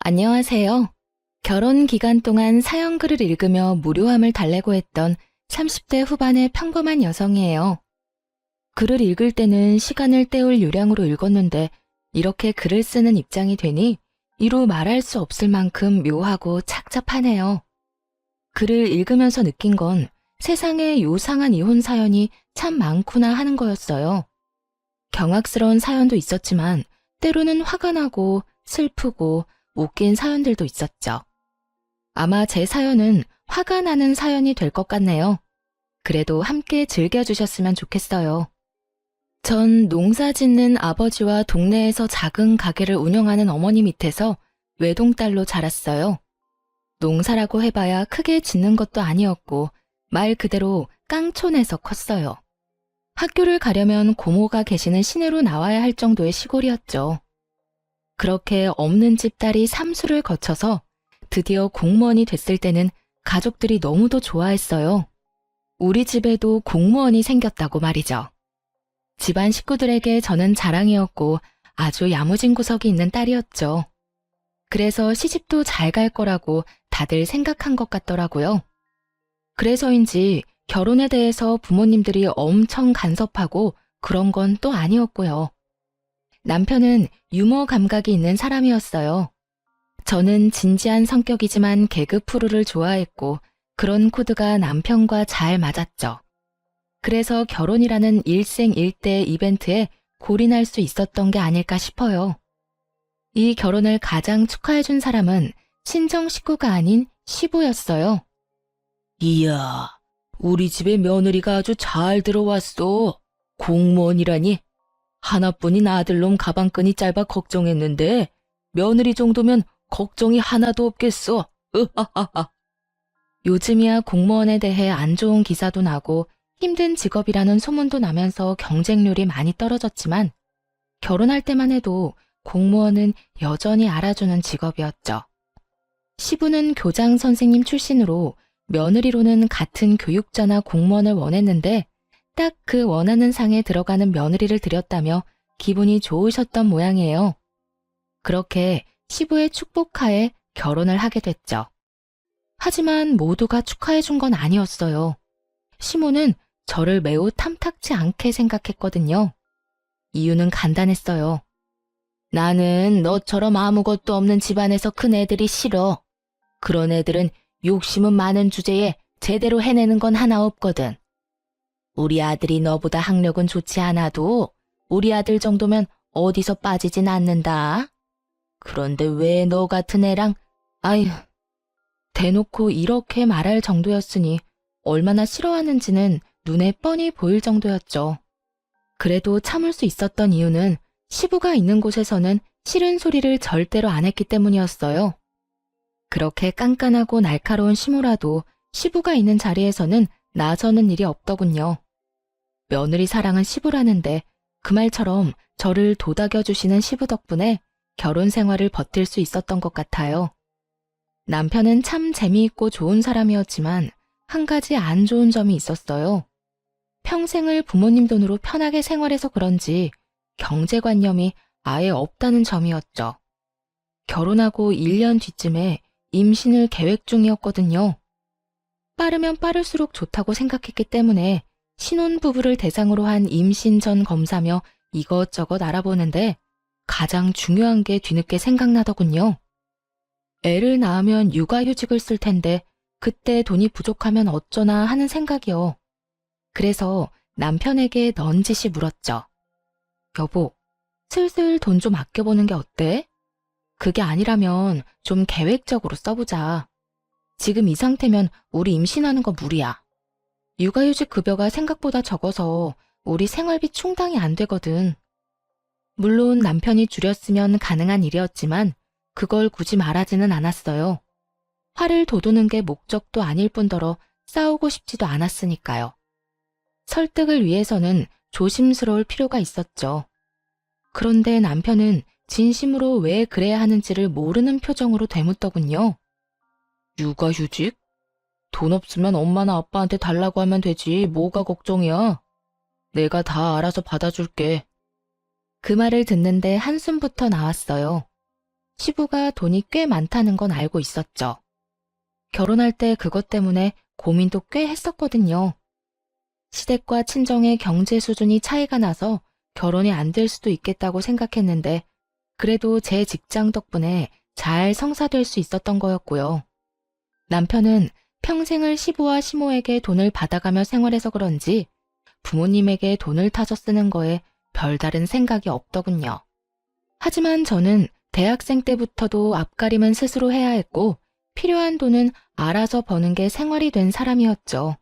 안녕하세요. 결혼 기간 동안 사연글을 읽으며 무료함을 달래고 했던 30대 후반의 평범한 여성이에요. 글을 읽을 때는 시간을 때울 요량으로 읽었는데 이렇게 글을 쓰는 입장이 되니 이루 말할 수 없을 만큼 묘하고 착잡하네요. 글을 읽으면서 느낀 건 세상에 요상한 이혼 사연이 참 많구나 하는 거였어요. 경악스러운 사연도 있었지만 때로는 화가 나고 슬프고 웃긴 사연들도 있었죠. 아마 제 사연은 화가 나는 사연이 될 것 같네요. 그래도 함께 즐겨주셨으면 좋겠어요. 전 농사 짓는 아버지와 동네에서 작은 가게를 운영하는 어머니 밑에서 외동딸로 자랐어요. 농사라고 해봐야 크게 짓는 것도 아니었고 말 그대로 깡촌에서 컸어요. 학교를 가려면 고모가 계시는 시내로 나와야 할 정도의 시골이었죠. 그렇게 없는 집 딸이 삼수를 거쳐서 드디어 공무원이 됐을 때는 가족들이 너무도 좋아했어요. 우리 집에도 공무원이 생겼다고 말이죠. 집안 식구들에게 저는 자랑이었고 아주 야무진 구석이 있는 딸이었죠. 그래서 시집도 잘 갈 거라고 다들 생각한 것 같더라고요. 그래서인지 결혼에 대해서 부모님들이 엄청 간섭하고 그런 건 또 아니었고요. 남편은 유머 감각이 있는 사람이었어요. 저는 진지한 성격이지만 개그 프로를 좋아했고 그런 코드가 남편과 잘 맞았죠. 그래서 결혼이라는 일생일대 이벤트에 골인할 수 있었던 게 아닐까 싶어요. 이 결혼을 가장 축하해준 사람은 친정 식구가 아닌 시부였어요. 이야, 우리 집에 며느리가 아주 잘 들어왔어. 공무원이라니. 하나뿐인 아들놈 가방끈이 짧아 걱정했는데 며느리 정도면 걱정이 하나도 없겠어. 으하하하. 요즘이야 공무원에 대해 안 좋은 기사도 나고 힘든 직업이라는 소문도 나면서 경쟁률이 많이 떨어졌지만 결혼할 때만 해도 공무원은 여전히 알아주는 직업이었죠. 시부는 교장 선생님 출신으로 며느리로는 같은 교육자나 공무원을 원했는데 딱 그 원하는 상에 들어가는 며느리를 들였다며 기분이 좋으셨던 모양이에요. 그렇게 시부의 축복하에 결혼을 하게 됐죠. 하지만 모두가 축하해 준 건 아니었어요. 시모는 저를 매우 탐탁치 않게 생각했거든요. 이유는 간단했어요. 나는 너처럼 아무것도 없는 집안에서 큰 애들이 싫어. 그런 애들은 욕심은 많은 주제에 제대로 해내는 건 하나 없거든. 우리 아들이 너보다 학력은 좋지 않아도 우리 아들 정도면 어디서 빠지진 않는다. 그런데 왜 너 같은 애랑, 아휴, 대놓고 이렇게 말할 정도였으니 얼마나 싫어하는지는 눈에 뻔히 보일 정도였죠. 그래도 참을 수 있었던 이유는 시부가 있는 곳에서는 싫은 소리를 절대로 안 했기 때문이었어요. 그렇게 깐깐하고 날카로운 시모라도 시부가 있는 자리에서는 나서는 일이 없더군요. 며느리 사랑은 시부라는데 그 말처럼 저를 도닥여주시는 시부 덕분에 결혼 생활을 버틸 수 있었던 것 같아요. 남편은 참 재미있고 좋은 사람이었지만 한 가지 안 좋은 점이 있었어요. 평생을 부모님 돈으로 편하게 생활해서 그런지 경제관념이 아예 없다는 점이었죠. 결혼하고 1년 뒤쯤에 임신을 계획 중이었거든요. 빠르면 빠를수록 좋다고 생각했기 때문에 신혼부부를 대상으로 한 임신 전 검사며 이것저것 알아보는데 가장 중요한 게 뒤늦게 생각나더군요. 애를 낳으면 육아휴직을 쓸 텐데 그때 돈이 부족하면 어쩌나 하는 생각이요. 그래서 남편에게 넌지시 물었죠. 여보, 슬슬 돈 좀 아껴보는 게 어때? 그게 아니라면 좀 계획적으로 써보자. 지금 이 상태면 우리 임신하는 거 무리야. 육아휴직 급여가 생각보다 적어서 우리 생활비 충당이 안 되거든. 물론 남편이 줄였으면 가능한 일이었지만 그걸 굳이 말하지는 않았어요. 화를 돋우는 게 목적도 아닐 뿐더러 싸우고 싶지도 않았으니까요. 설득을 위해서는 조심스러울 필요가 있었죠. 그런데 남편은 진심으로 왜 그래야 하는지를 모르는 표정으로 되묻더군요. 육아휴직? 돈 없으면 엄마나 아빠한테 달라고 하면 되지 뭐가 걱정이야. 내가 다 알아서 받아줄게. 그 말을 듣는데 한숨부터 나왔어요. 시부가 돈이 꽤 많다는 건 알고 있었죠. 결혼할 때 그것 때문에 고민도 꽤 했었거든요. 시댁과 친정의 경제 수준이 차이가 나서 결혼이 안 될 수도 있겠다고 생각했는데 그래도 제 직장 덕분에 잘 성사될 수 있었던 거였고요. 남편은 평생을 시부와 시모에게 돈을 받아가며 생활해서 그런지 부모님에게 돈을 타서 쓰는 거에 별다른 생각이 없더군요. 하지만 저는 대학생 때부터도 앞가림은 스스로 해야 했고 필요한 돈은 알아서 버는 게 생활이 된 사람이었죠.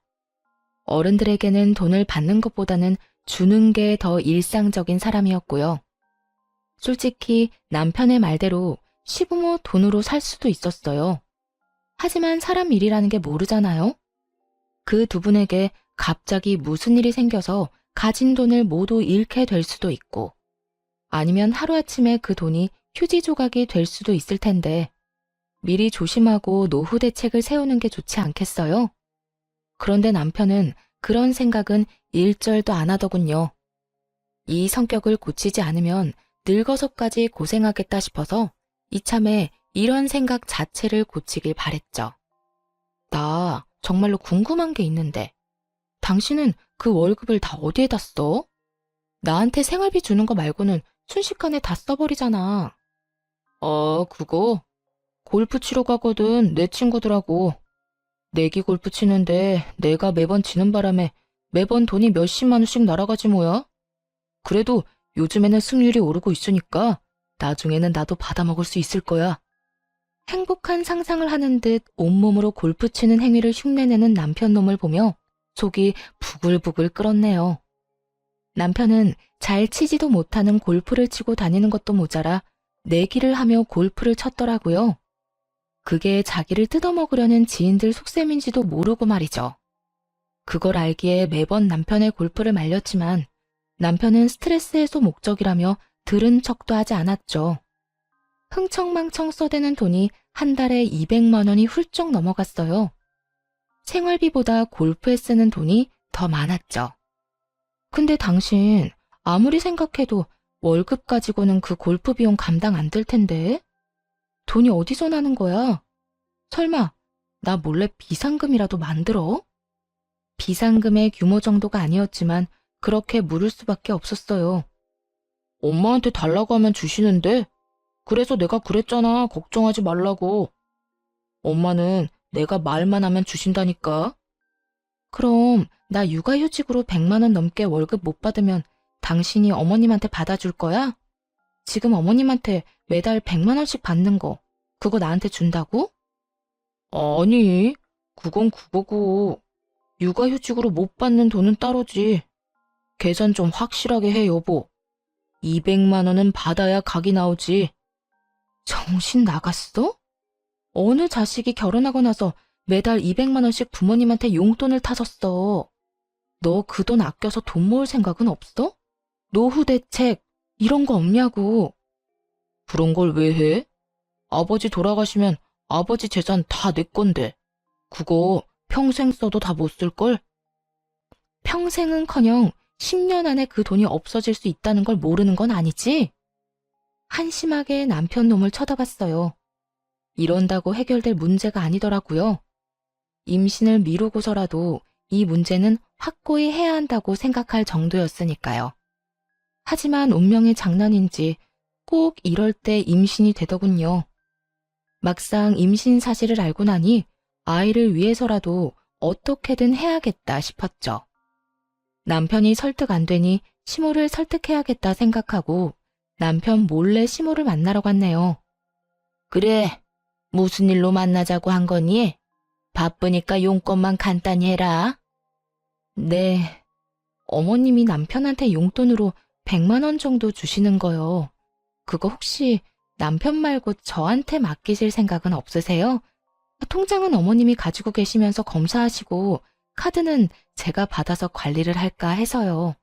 어른들에게는 돈을 받는 것보다는 주는 게 더 일상적인 사람이었고요. 솔직히 남편의 말대로 시부모 돈으로 살 수도 있었어요. 하지만 사람 일이라는 게 모르잖아요. 그 두 분에게 갑자기 무슨 일이 생겨서 가진 돈을 모두 잃게 될 수도 있고 아니면 하루아침에 그 돈이 휴지 조각이 될 수도 있을 텐데 미리 조심하고 노후 대책을 세우는 게 좋지 않겠어요? 그런데 남편은 그런 생각은 일절도 안 하더군요. 이 성격을 고치지 않으면 늙어서까지 고생하겠다 싶어서 이참에 이런 생각 자체를 고치길 바랬죠. 나 정말로 궁금한 게 있는데 당신은 그 월급을 다 어디에다 써? 나한테 생활비 주는 거 말고는 순식간에 다 써버리잖아. 그거? 골프 치러 가거든, 내 친구들하고. 내기 골프 치는데 내가 매번 지는 바람에 매번 돈이 몇십만 원씩 날아가지 뭐야? 그래도 요즘에는 승률이 오르고 있으니까 나중에는 나도 받아먹을 수 있을 거야. 행복한 상상을 하는 듯 온몸으로 골프 치는 행위를 흉내내는 남편 놈을 보며 속이 부글부글 끓었네요. 남편은 잘 치지도 못하는 골프를 치고 다니는 것도 모자라 내기를 하며 골프를 쳤더라고요. 그게 자기를 뜯어먹으려는 지인들 속셈인지도 모르고 말이죠. 그걸 알기에 매번 남편의 골프를 말렸지만 남편은 스트레스 해소 목적이라며 들은 척도 하지 않았죠. 흥청망청 써대는 돈이 한 달에 200만 원이 훌쩍 넘어갔어요. 생활비보다 골프에 쓰는 돈이 더 많았죠. 근데 당신 아무리 생각해도 월급 가지고는 그 골프 비용 감당 안 될 텐데? 돈이 어디서 나는 거야? 설마 나 몰래 비상금이라도 만들어? 비상금의 규모 정도가 아니었지만 그렇게 물을 수밖에 없었어요. 엄마한테 달라고 하면 주시는데 그래서 내가 그랬잖아. 걱정하지 말라고. 엄마는 내가 말만 하면 주신다니까. 그럼 나 육아휴직으로 100만 원 넘게 월급 못 받으면 당신이 어머님한테 받아줄 거야? 지금 어머님한테 매달 100만 원씩 받는 거 그거 나한테 준다고? 아니, 그건 그거고. 육아휴직으로 못 받는 돈은 따로지. 계산 좀 확실하게 해, 여보. 200만 원은 받아야 각이 나오지. 정신 나갔어? 어느 자식이 결혼하고 나서 매달 200만 원씩 부모님한테 용돈을 타서 써. 너 그 돈 아껴서 돈 모을 생각은 없어? 노후 대책 이런 거 없냐고. 그런 걸 왜 해? 아버지 돌아가시면 아버지 재산 다 내 건데. 그거 평생 써도 다 못 쓸걸? 평생은커녕 10년 안에 그 돈이 없어질 수 있다는 걸 모르는 건 아니지? 한심하게 남편 놈을 쳐다봤어요. 이런다고 해결될 문제가 아니더라고요. 임신을 미루고서라도 이 문제는 확고히 해야 한다고 생각할 정도였으니까요. 하지만 운명의 장난인지 꼭 이럴 때 임신이 되더군요. 막상 임신 사실을 알고 나니 아이를 위해서라도 어떻게든 해야겠다 싶었죠. 남편이 설득 안 되니 시모를 설득해야겠다 생각하고 남편 몰래 시모를 만나러 갔네요. 그래, 무슨 일로 만나자고 한 거니? 바쁘니까 용건만 간단히 해라. 네, 어머님이 남편한테 용돈으로 100만 원 정도 주시는 거요. 그거 혹시 남편 말고 저한테 맡기실 생각은 없으세요? 통장은 어머님이 가지고 계시면서 검사하시고 카드는 제가 받아서 관리를 할까 해서요.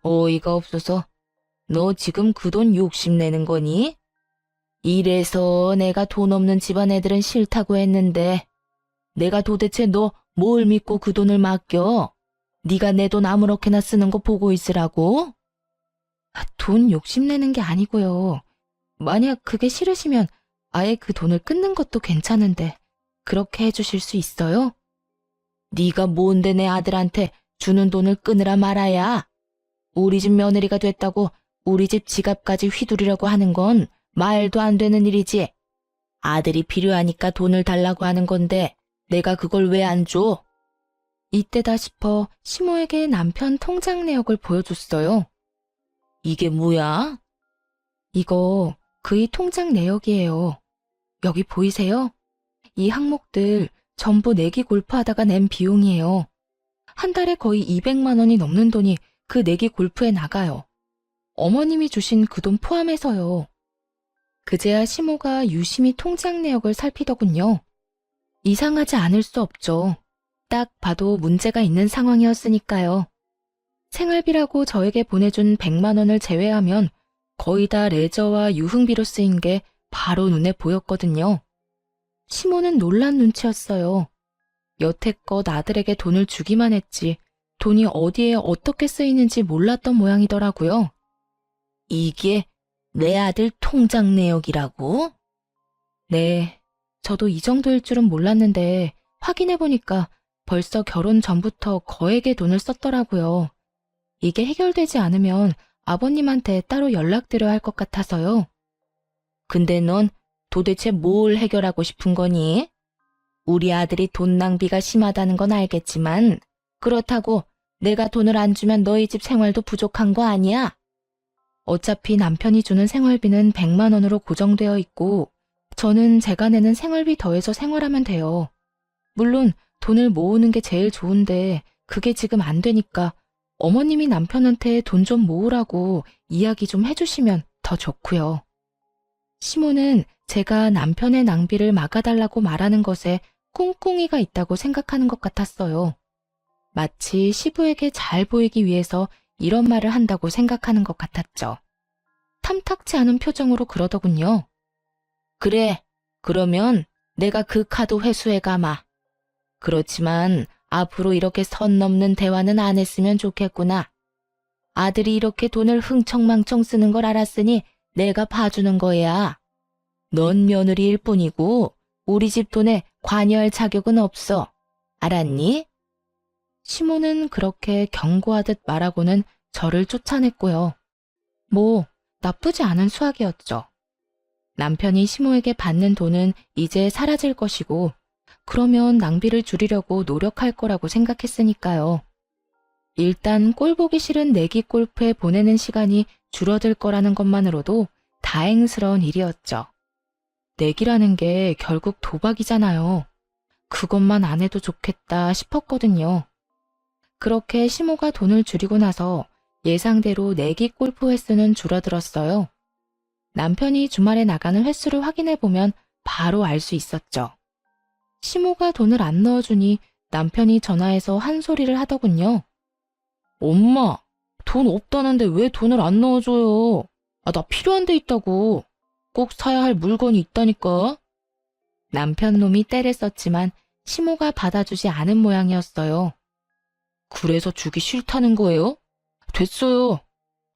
어이가 없어서. 너 지금 그 돈 욕심내는 거니? 이래서 내가 돈 없는 집안 애들은 싫다고 했는데 내가 도대체 너 뭘 믿고 그 돈을 맡겨? 네가 내 돈 아무렇게나 쓰는 거 보고 있으라고? 돈 욕심내는 게 아니고요. 만약 그게 싫으시면 아예 그 돈을 끊는 것도 괜찮은데 그렇게 해주실 수 있어요? 네가 뭔데 내 아들한테 주는 돈을 끊으라 말아야. 우리 집 며느리가 됐다고 우리 집 지갑까지 휘두르려고 하는 건 말도 안 되는 일이지. 아들이 필요하니까 돈을 달라고 하는 건데 내가 그걸 왜 안 줘? 이때다 싶어 시모에게 남편 통장 내역을 보여줬어요. 이게 뭐야? 이거 그의 통장 내역이에요. 여기 보이세요? 이 항목들 전부 내기 골프하다가 낸 비용이에요. 한 달에 거의 200만 원이 넘는 돈이 그 내기 골프에 나가요. 어머님이 주신 그 돈 포함해서요. 그제야 시모가 유심히 통장 내역을 살피더군요. 이상하지 않을 수 없죠. 딱 봐도 문제가 있는 상황이었으니까요. 생활비라고 저에게 보내준 100만 원을 제외하면 거의 다 레저와 유흥비로 쓰인 게 바로 눈에 보였거든요. 시모는 놀란 눈치였어요. 여태껏 아들에게 돈을 주기만 했지 돈이 어디에 어떻게 쓰이는지 몰랐던 모양이더라고요. 이게 내 아들 통장 내역이라고? 네, 저도 이 정도일 줄은 몰랐는데 확인해보니까 벌써 결혼 전부터 거액의 돈을 썼더라고요. 이게 해결되지 않으면 아버님한테 따로 연락드려야 할 것 같아서요. 근데 넌 도대체 뭘 해결하고 싶은 거니? 우리 아들이 돈 낭비가 심하다는 건 알겠지만 그렇다고 내가 돈을 안 주면 너희 집 생활도 부족한 거 아니야? 어차피 남편이 주는 생활비는 100만 원으로 고정되어 있고 저는 제가 내는 생활비 더해서 생활하면 돼요. 물론 돈을 모으는 게 제일 좋은데 그게 지금 안 되니까 어머님이 남편한테 돈 좀 모으라고 이야기 좀 해주시면 더 좋고요. 시모는 제가 남편의 낭비를 막아달라고 말하는 것에 꿍꿍이가 있다고 생각하는 것 같았어요. 마치 시부에게 잘 보이기 위해서 이런 말을 한다고 생각하는 것 같았죠. 탐탁치 않은 표정으로 그러더군요. 그래, 그러면 내가 그 카드 회수해 가마. 그렇지만 앞으로 이렇게 선 넘는 대화는 안 했으면 좋겠구나. 아들이 이렇게 돈을 흥청망청 쓰는 걸 알았으니 내가 봐주는 거야. 넌 며느리일 뿐이고 우리 집 돈에 관여할 자격은 없어. 알았니? 시모는 그렇게 경고하듯 말하고는 저를 쫓아냈고요. 뭐 나쁘지 않은 수학이었죠. 남편이 시모에게 받는 돈은 이제 사라질 것이고 그러면 낭비를 줄이려고 노력할 거라고 생각했으니까요. 일단 꼴 보기 싫은 내기 골프에 보내는 시간이 줄어들 거라는 것만으로도 다행스러운 일이었죠. 내기라는 게 결국 도박이잖아요. 그것만 안 해도 좋겠다 싶었거든요. 그렇게 시모가 돈을 줄이고 나서 예상대로 내기 골프 횟수는 줄어들었어요. 남편이 주말에 나가는 횟수를 확인해보면 바로 알 수 있었죠. 시모가 돈을 안 넣어주니 남편이 전화해서 한 소리를 하더군요. 엄마, 돈 없다는데 왜 돈을 안 넣어줘요? 나 필요한 데 있다고. 꼭 사야 할 물건이 있다니까. 남편 놈이 떼를 썼지만 시모가 받아주지 않은 모양이었어요. 그래서 주기 싫다는 거예요? 됐어요.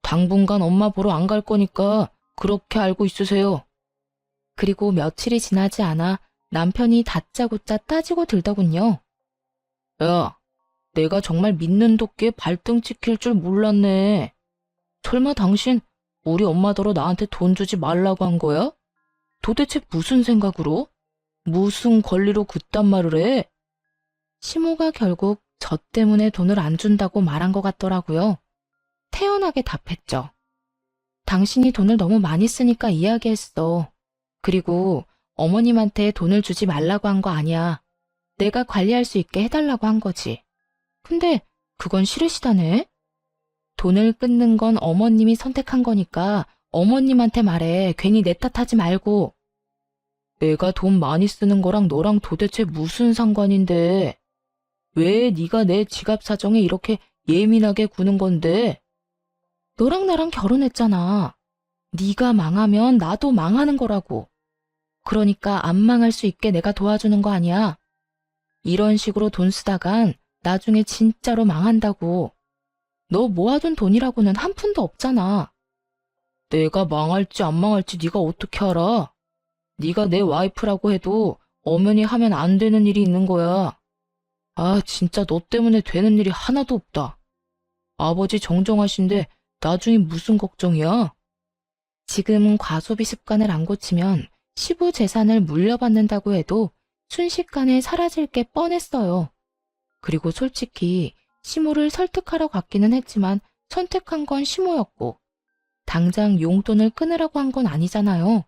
당분간 엄마 보러 안 갈 거니까 그렇게 알고 있으세요. 그리고 며칠이 지나지 않아 남편이 다짜고짜 따지고 들더군요. 야, 내가 정말 믿는 도끼에 발등 찍힐 줄 몰랐네. 설마 당신 우리 엄마더러 나한테 돈 주지 말라고 한 거야? 도대체 무슨 생각으로? 무슨 권리로 그딴 말을 해? 시모가 결국 저 때문에 돈을 안 준다고 말한 것 같더라고요. 태연하게 답했죠. 당신이 돈을 너무 많이 쓰니까 이야기했어. 그리고 어머님한테 돈을 주지 말라고 한 거 아니야. 내가 관리할 수 있게 해달라고 한 거지. 근데 그건 싫으시다네? 돈을 끊는 건 어머님이 선택한 거니까 어머님한테 말해. 괜히 내 탓하지 말고. 내가 돈 많이 쓰는 거랑 너랑 도대체 무슨 상관인데? 왜 네가 내 지갑 사정에 이렇게 예민하게 구는 건데? 너랑 나랑 결혼했잖아. 네가 망하면 나도 망하는 거라고. 그러니까 안 망할 수 있게 내가 도와주는 거 아니야. 이런 식으로 돈 쓰다간 나중에 진짜로 망한다고. 너 모아둔 돈이라고는 한 푼도 없잖아. 내가 망할지 안 망할지 네가 어떻게 알아? 네가 내 와이프라고 해도 엄연히 하면 안 되는 일이 있는 거야. 아, 진짜 너 때문에 되는 일이 하나도 없다. 아버지 정정하신데 나중에 무슨 걱정이야? 지금 과소비 습관을 안 고치면 시부 재산을 물려받는다고 해도 순식간에 사라질 게 뻔했어요. 그리고 솔직히 시모를 설득하러 갔기는 했지만 선택한 건 시모였고 당장 용돈을 끊으라고 한 건 아니잖아요.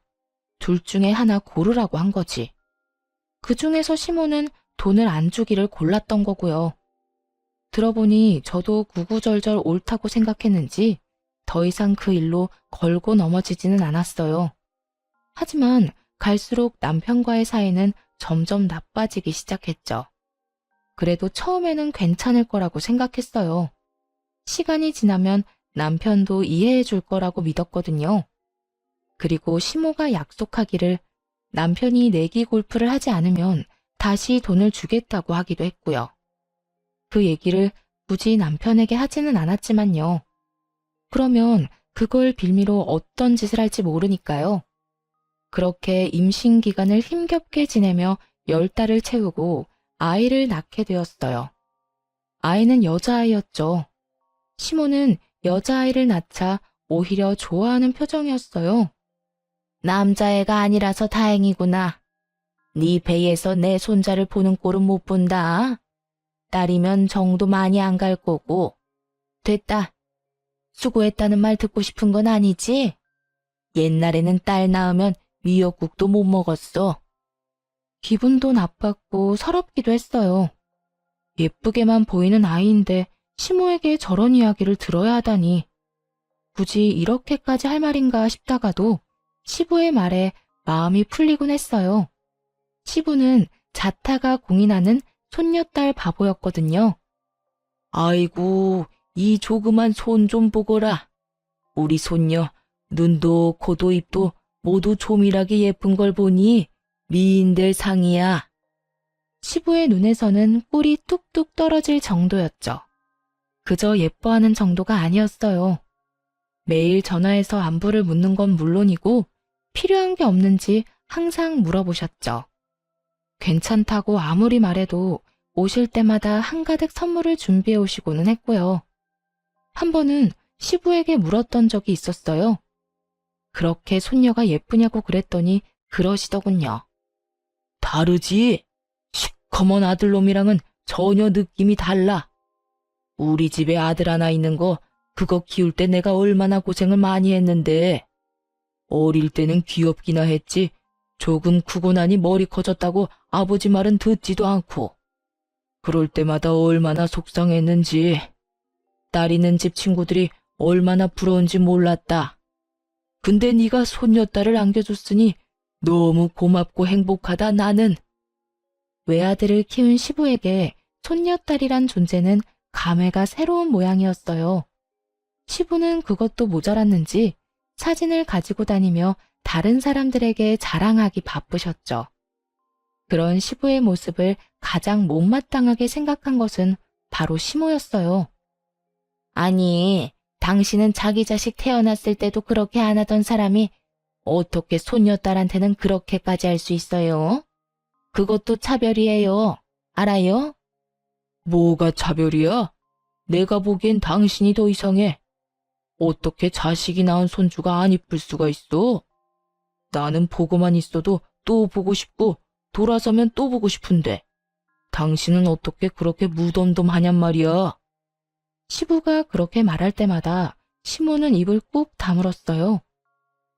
둘 중에 하나 고르라고 한 거지. 그 중에서 시모는 돈을 안 주기를 골랐던 거고요. 들어보니 저도 구구절절 옳다고 생각했는지 더 이상 그 일로 걸고 넘어지지는 않았어요. 하지만 갈수록 남편과의 사이는 점점 나빠지기 시작했죠. 그래도 처음에는 괜찮을 거라고 생각했어요. 시간이 지나면 남편도 이해해 줄 거라고 믿었거든요. 그리고 시모가 약속하기를 남편이 내기 골프를 하지 않으면 다시 돈을 주겠다고 하기도 했고요. 그 얘기를 굳이 남편에게 하지는 않았지만요. 그러면 그걸 빌미로 어떤 짓을 할지 모르니까요. 그렇게 임신 기간을 힘겹게 지내며 10달을 채우고 아이를 낳게 되었어요. 아이는 여자아이였죠. 시모는 여자아이를 낳자 오히려 좋아하는 표정이었어요. 남자애가 아니라서 다행이구나. 네 배에서 내 손자를 보는 꼴은 못 본다. 딸이면 정도 많이 안 갈 거고. 됐다. 수고했다는 말 듣고 싶은 건 아니지? 옛날에는 딸 낳으면 미역국도 못 먹었어. 기분도 나빴고 서럽기도 했어요. 예쁘게만 보이는 아이인데 시모에게 저런 이야기를 들어야 하다니. 굳이 이렇게까지 할 말인가 싶다가도 시부의 말에 마음이 풀리곤 했어요. 시부는 자타가 공인하는 손녀딸 바보였거든요. 아이고, 이 조그만 손 좀 보거라. 우리 손녀, 눈도 코도 입도 모두 조밀하게 예쁜 걸 보니 미인들 상이야. 시부의 눈에서는 꿀이 뚝뚝 떨어질 정도였죠. 그저 예뻐하는 정도가 아니었어요. 매일 전화해서 안부를 묻는 건 물론이고 필요한 게 없는지 항상 물어보셨죠. 괜찮다고 아무리 말해도 오실 때마다 한가득 선물을 준비해 오시고는 했고요. 한 번은 시부에게 물었던 적이 있었어요. 그렇게 손녀가 예쁘냐고 그랬더니 그러시더군요. 다르지? 시커먼 아들놈이랑은 전혀 느낌이 달라. 우리 집에 아들 하나 있는 거 그거 키울 때 내가 얼마나 고생을 많이 했는데. 어릴 때는 귀엽기나 했지 조금 크고 나니 머리 커졌다고 아버지 말은 듣지도 않고. 그럴 때마다 얼마나 속상했는지. 딸 있는 집 친구들이 얼마나 부러운지 몰랐다. 근데 네가 손녀딸을 안겨줬으니 너무 고맙고 행복하다 나는. 외아들을 키운 시부에게 손녀딸이란 존재는 감회가 새로운 모양이었어요. 시부는 그것도 모자랐는지 사진을 가지고 다니며 다른 사람들에게 자랑하기 바쁘셨죠. 그런 시부의 모습을 가장 못마땅하게 생각한 것은 바로 시모였어요. 아니, 당신은 자기 자식 태어났을 때도 그렇게 안 하던 사람이 어떻게 손녀딸한테는 그렇게까지 할 수 있어요? 그것도 차별이에요. 알아요? 뭐가 차별이야? 내가 보기엔 당신이 더 이상해. 어떻게 자식이 낳은 손주가 안 이쁠 수가 있어? 나는 보고만 있어도 또 보고 싶고 돌아서면 또 보고 싶은데 당신은 어떻게 그렇게 무덤덤하냔 말이야. 시부가 그렇게 말할 때마다 시모는 입을 꾹 다물었어요.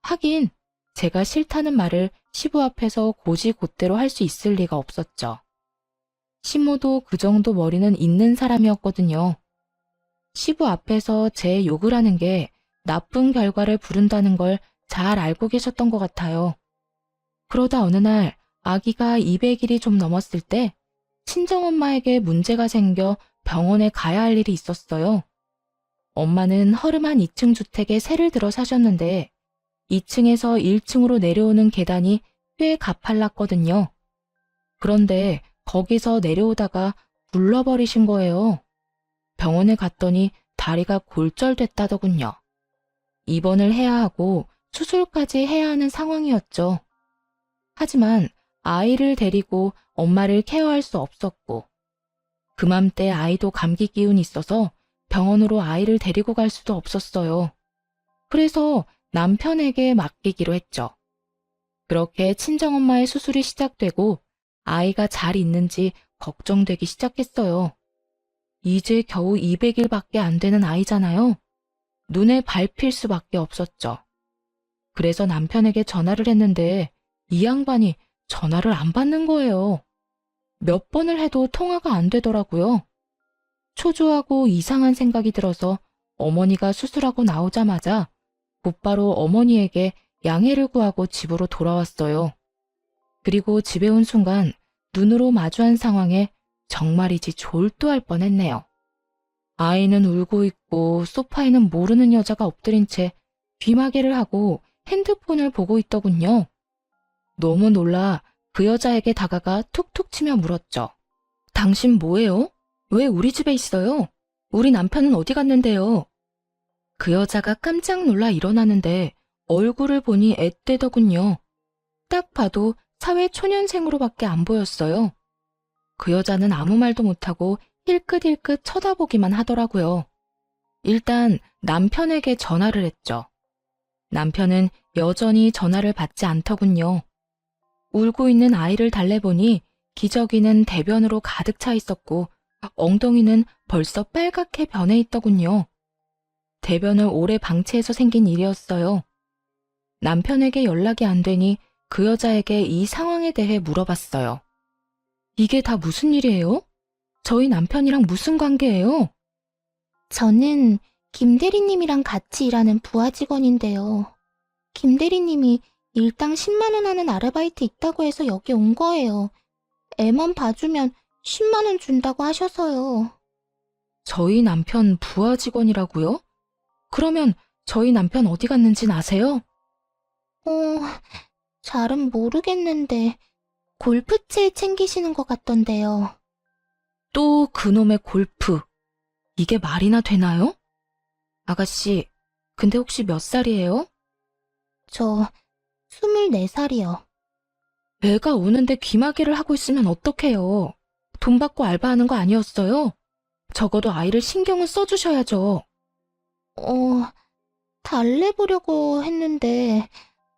하긴 제가 싫다는 말을 시부 앞에서 고지곧대로 할 수 있을 리가 없었죠. 시모도 그 정도 머리는 있는 사람이었거든요. 시부 앞에서 제 욕을 하는 게 나쁜 결과를 부른다는 걸 잘 알고 계셨던 것 같아요. 그러다 어느 날 아기가 200일이 좀 넘었을 때 친정엄마에게 문제가 생겨 병원에 가야 할 일이 있었어요. 엄마는 허름한 2층 주택에 새를 들어 사셨는데 2층에서 1층으로 내려오는 계단이 꽤 가팔랐거든요. 그런데 거기서 내려오다가 굴러버리신 거예요. 병원에 갔더니 다리가 골절됐다더군요. 입원을 해야 하고 수술까지 해야 하는 상황이었죠. 하지만 아이를 데리고 엄마를 케어할 수 없었고, 그맘때 아이도 감기 기운이 있어서 병원으로 아이를 데리고 갈 수도 없었어요. 그래서 남편에게 맡기기로 했죠. 그렇게 친정엄마의 수술이 시작되고 아이가 잘 있는지 걱정되기 시작했어요. 이제 겨우 200일밖에 안 되는 아이잖아요. 눈에 밟힐 수밖에 없었죠. 그래서 남편에게 전화를 했는데 이 양반이 전화를 안 받는 거예요. 몇 번을 해도 통화가 안 되더라고요. 초조하고 이상한 생각이 들어서 어머니가 수술하고 나오자마자 곧바로 어머니에게 양해를 구하고 집으로 돌아왔어요. 그리고 집에 온 순간 눈으로 마주한 상황에 정말이지 졸도할 뻔했네요. 아이는 울고 있고 소파에는 모르는 여자가 엎드린 채 귀마개를 하고 핸드폰을 보고 있더군요. 너무 놀라 그 여자에게 다가가 툭툭 치며 물었죠. 당신 뭐예요? 왜 우리 집에 있어요? 우리 남편은 어디 갔는데요? 그 여자가 깜짝 놀라 일어나는데 얼굴을 보니 앳되더군요. 딱 봐도 사회 초년생으로밖에 안 보였어요. 그 여자는 아무 말도 못하고 힐끗힐끗 쳐다보기만 하더라고요. 일단 남편에게 전화를 했죠. 남편은 여전히 전화를 받지 않더군요. 울고 있는 아이를 달래보니 기저귀는 대변으로 가득 차 있었고 엉덩이는 벌써 빨갛게 변해 있더군요. 대변을 오래 방치해서 생긴 일이었어요. 남편에게 연락이 안 되니 그 여자에게 이 상황에 대해 물어봤어요. 이게 다 무슨 일이에요? 저희 남편이랑 무슨 관계예요? 저는 김 대리님이랑 같이 일하는 부하 직원인데요. 김 대리님이 일당 10만 원 하는 아르바이트 있다고 해서 여기 온 거예요. 애만 봐주면 10만 원 준다고 하셔서요. 저희 남편 부하 직원이라고요? 그러면 저희 남편 어디 갔는진 아세요? 어, 잘은 모르겠는데 골프채 챙기시는 것 같던데요. 또 그놈의 골프. 이게 말이나 되나요? 아가씨, 근데 혹시 몇 살이에요? 저 24살이요. 애가 우는데 귀마개를 하고 있으면 어떡해요? 돈 받고 알바하는 거 아니었어요? 적어도 아이를 신경은 써주셔야죠. 달래보려고 했는데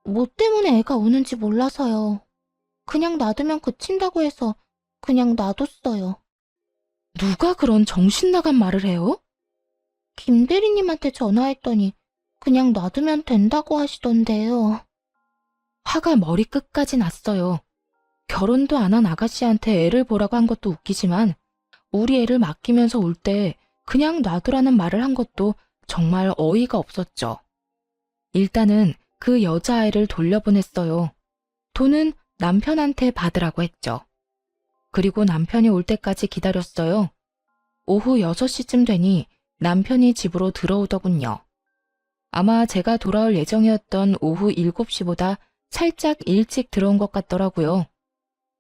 뭐 때문에 애가 우는지 몰라서요. 그냥 놔두면 그친다고 해서 그냥 놔뒀어요. 누가 그런 정신 나간 말을 해요? 김 대리님한테 전화했더니 그냥 놔두면 된다고 하시던데요. 화가 머리끝까지 났어요. 결혼도 안 한 아가씨한테 애를 보라고 한 것도 웃기지만 우리 애를 맡기면서 울 때 그냥 놔두라는 말을 한 것도 정말 어이가 없었죠. 일단은 그 여자아이를 돌려보냈어요. 돈은 남편한테 받으라고 했죠. 그리고 남편이 올 때까지 기다렸어요. 오후 6시쯤 되니 남편이 집으로 들어오더군요. 아마 제가 돌아올 예정이었던 오후 7시보다 살짝 일찍 들어온 것 같더라고요.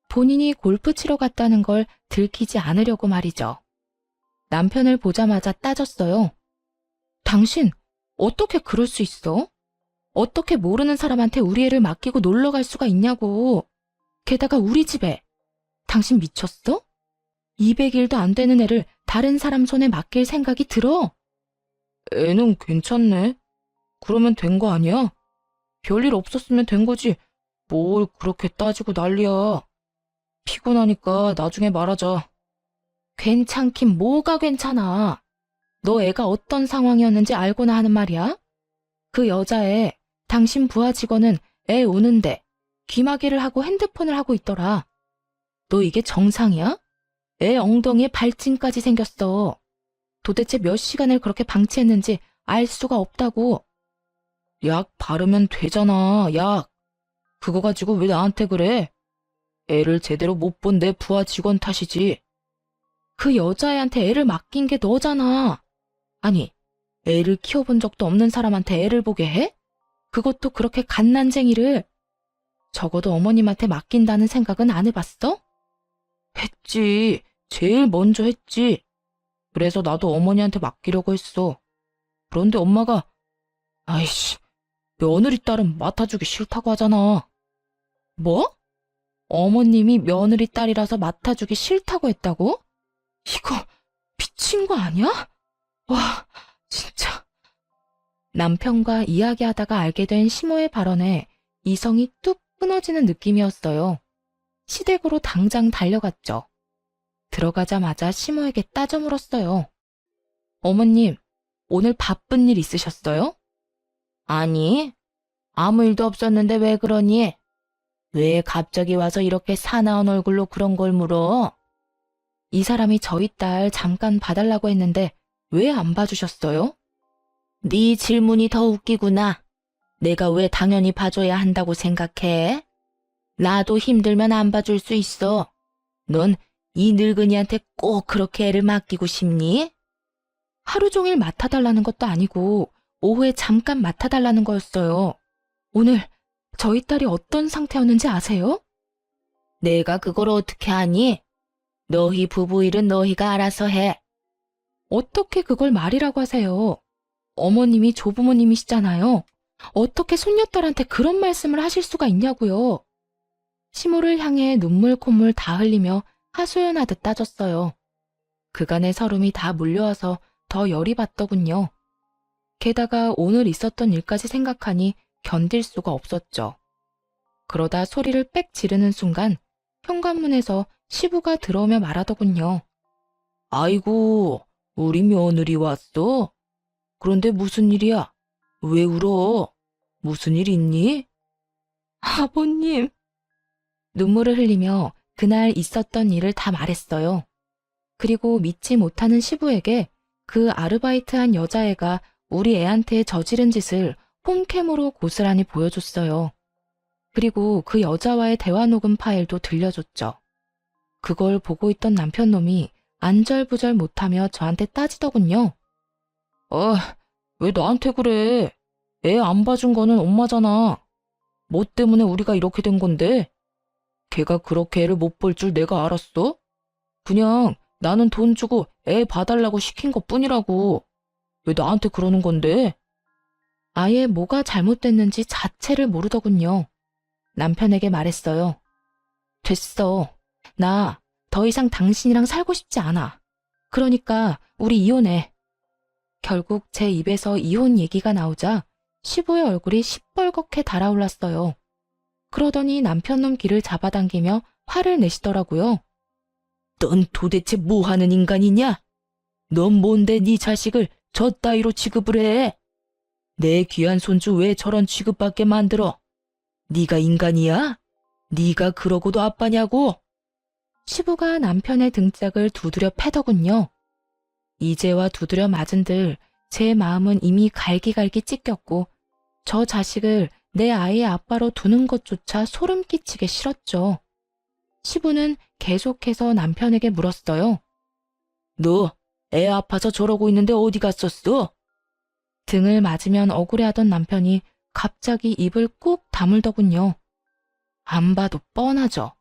본인이 골프 치러 갔다는 걸 들키지 않으려고 말이죠. 남편을 보자마자 따졌어요. 당신 어떻게 그럴 수 있어? 어떻게 모르는 사람한테 우리 애를 맡기고 놀러 갈 수가 있냐고. 게다가 우리 집에. 당신 미쳤어? 200일도 안 되는 애를 다른 사람 손에 맡길 생각이 들어? 애는 괜찮네. 그러면 된 거 아니야? 별일 없었으면 된 거지. 뭘 그렇게 따지고 난리야. 피곤하니까 나중에 말하자. 괜찮긴 뭐가 괜찮아. 너 애가 어떤 상황이었는지 알고나 하는 말이야? 그 여자애, 당신 부하 직원은 애 우는데 귀마개를 하고 핸드폰을 하고 있더라. 너 이게 정상이야? 애 엉덩이에 발진까지 생겼어. 도대체 몇 시간을 그렇게 방치했는지 알 수가 없다고. 약 바르면 되잖아, 약. 그거 가지고 왜 나한테 그래? 애를 제대로 못 본 내 부하 직원 탓이지. 그 여자애한테 애를 맡긴 게 너잖아. 아니, 애를 키워본 적도 없는 사람한테 애를 보게 해? 그것도 그렇게 갓난쟁이를. 적어도 어머님한테 맡긴다는 생각은 안 해봤어? 했지. 제일 먼저 했지. 그래서 나도 어머니한테 맡기려고 했어. 그런데 엄마가 아이씨, 며느리 딸은 맡아주기 싫다고 하잖아. 뭐? 어머님이 며느리 딸이라서 맡아주기 싫다고 했다고? 이거 미친 거 아니야? 와, 진짜. 남편과 이야기하다가 알게 된 시모의 발언에 이성이 뚝 끊어지는 느낌이었어요. 시댁으로 당장 달려갔죠. 들어가자마자 시모에게 따져 물었어요. 어머님, 오늘 바쁜 일 있으셨어요? 아니, 아무 일도 없었는데 왜 그러니? 왜 갑자기 와서 이렇게 사나운 얼굴로 그런 걸 물어? 이 사람이 저희 딸 잠깐 봐달라고 했는데 왜 안 봐주셨어요? 네 질문이 더 웃기구나. 내가 왜 당연히 봐줘야 한다고 생각해? 나도 힘들면 안 봐줄 수 있어. 넌 이 늙은이한테 꼭 그렇게 애를 맡기고 싶니? 하루 종일 맡아달라는 것도 아니고 오후에 잠깐 맡아달라는 거였어요. 오늘 저희 딸이 어떤 상태였는지 아세요? 내가 그걸 어떻게 아니? 너희 부부 일은 너희가 알아서 해. 어떻게 그걸 말이라고 하세요? 어머님이 조부모님이시잖아요. 어떻게 손녀딸한테 그런 말씀을 하실 수가 있냐고요. 시모를 향해 눈물 콧물 다 흘리며 하소연하듯 따졌어요. 그간의 서름이 다 몰려와서 더 열이 받더군요. 게다가 오늘 있었던 일까지 생각하니 견딜 수가 없었죠. 그러다 소리를 빽 지르는 순간 현관문에서 시부가 들어오며 말하더군요. 아이고, 우리 며느리 왔어? 그런데 무슨 일이야? 왜 울어? 무슨 일 있니? 아버님. 눈물을 흘리며 그날 있었던 일을 다 말했어요. 그리고 믿지 못하는 시부에게 그 아르바이트한 여자애가 우리 애한테 저지른 짓을 홈캠으로 고스란히 보여줬어요. 그리고 그 여자와의 대화 녹음 파일도 들려줬죠. 그걸 보고 있던 남편놈이 안절부절 못하며 저한테 따지더군요. 왜 나한테 그래? 애 안 봐준 거는 엄마잖아. 뭐 때문에 우리가 이렇게 된 건데? 걔가 그렇게 애를 못 볼 줄 내가 알았어? 그냥 나는 돈 주고 애 봐달라고 시킨 것뿐이라고. 왜 나한테 그러는 건데? 아예 뭐가 잘못됐는지 자체를 모르더군요. 남편에게 말했어요. 됐어. 나 더 이상 당신이랑 살고 싶지 않아. 그러니까 우리 이혼해. 결국 제 입에서 이혼 얘기가 나오자 시부의 얼굴이 시뻘겋게 달아올랐어요. 그러더니 남편놈 귀를 잡아당기며 화를 내시더라고요. 넌 도대체 뭐 하는 인간이냐? 넌 뭔데 네 자식을 저 따위로 취급을 해? 내 귀한 손주 왜 저런 취급받게 만들어? 네가 인간이야? 네가 그러고도 아빠냐고? 시부가 남편의 등짝을 두드려 패더군요. 이제와 두드려 맞은들 제 마음은 이미 갈기갈기 찢겼고 저 자식을 내 아이의 아빠로 두는 것조차 소름 끼치게 싫었죠. 시부는 계속해서 남편에게 물었어요. 너 애 아파서 저러고 있는데 어디 갔었어? 등을 맞으면 억울해하던 남편이 갑자기 입을 꾹 다물더군요. 안 봐도 뻔하죠.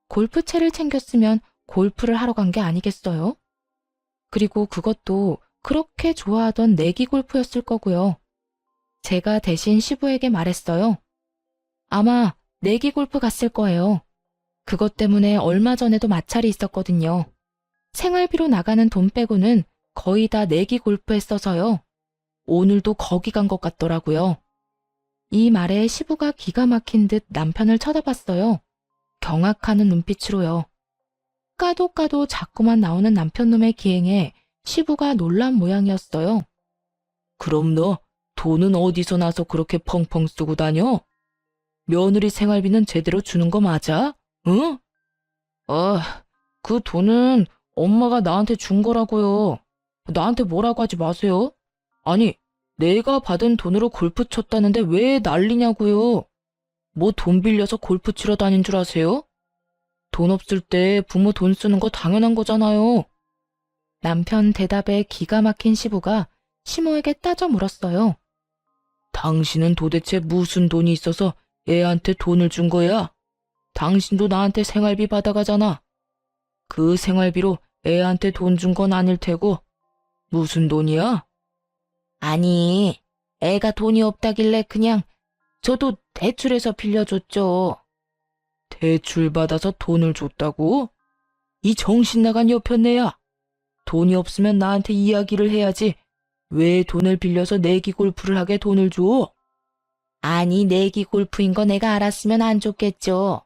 골프채를 챙겼으면 골프를 하러 간 게 아니겠어요? 그리고 그것도 그렇게 좋아하던 내기 골프였을 거고요. 제가 대신 시부에게 말했어요. 아마 내기 골프 갔을 거예요. 그것 때문에 얼마 전에도 마찰이 있었거든요. 생활비로 나가는 돈 빼고는 거의 다 내기 골프에 써서요. 오늘도 거기 간 것 같더라고요. 이 말에 시부가 기가 막힌 듯 남편을 쳐다봤어요. 경악하는 눈빛으로요. 까도 까도 자꾸만 나오는 남편놈의 기행에 시부가 놀란 모양이었어요. 그럼 너 돈은 어디서 나서 그렇게 펑펑 쓰고 다녀? 며느리 생활비는 제대로 주는 거 맞아? 응? 그 돈은 엄마가 나한테 준 거라고요. 나한테 뭐라고 하지 마세요. 아니, 내가 받은 돈으로 골프 쳤다는데 왜 난리냐고요. 뭐 돈 빌려서 골프 치러 다닌 줄 아세요? 돈 없을 때 부모 돈 쓰는 거 당연한 거잖아요. 남편 대답에 기가 막힌 시부가 시모에게 따져 물었어요. 당신은 도대체 무슨 돈이 있어서 애한테 돈을 준 거야? 당신도 나한테 생활비 받아가잖아. 그 생활비로 애한테 돈 준 건 아닐 테고 무슨 돈이야? 아니, 애가 돈이 없다길래 그냥 저도 대출해서 빌려줬죠. 대출 받아서 돈을 줬다고? 이 정신 나간 여편네야. 돈이 없으면 나한테 이야기를 해야지. 왜 돈을 빌려서 내기 골프를 하게 돈을 줘? 아니, 내기 골프인 거 내가 알았으면 안 줬겠죠.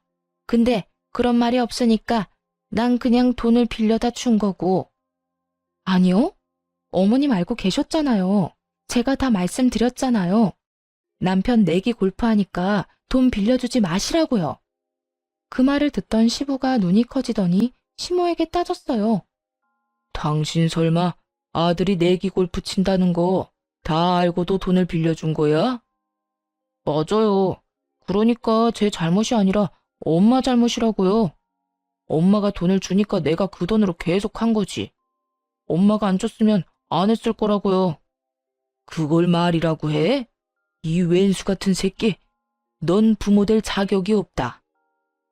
근데 그런 말이 없으니까 난 그냥 돈을 빌려다 준 거고. 아니요? 어머님 알고 계셨잖아요. 제가 다 말씀드렸잖아요. 남편 내기 골프하니까 돈 빌려주지 마시라고요. 그 말을 듣던 시부가 눈이 커지더니 시모에게 따졌어요. 당신 설마 아들이 내기 골프 친다는 거 다 알고도 돈을 빌려준 거야? 맞아요. 그러니까 제 잘못이 아니라 엄마 잘못이라고요. 엄마가 돈을 주니까 내가 그 돈으로 계속 한 거지. 엄마가 안 줬으면 안 했을 거라고요. 그걸 말이라고 해? 이 왼수 같은 새끼. 넌 부모 될 자격이 없다.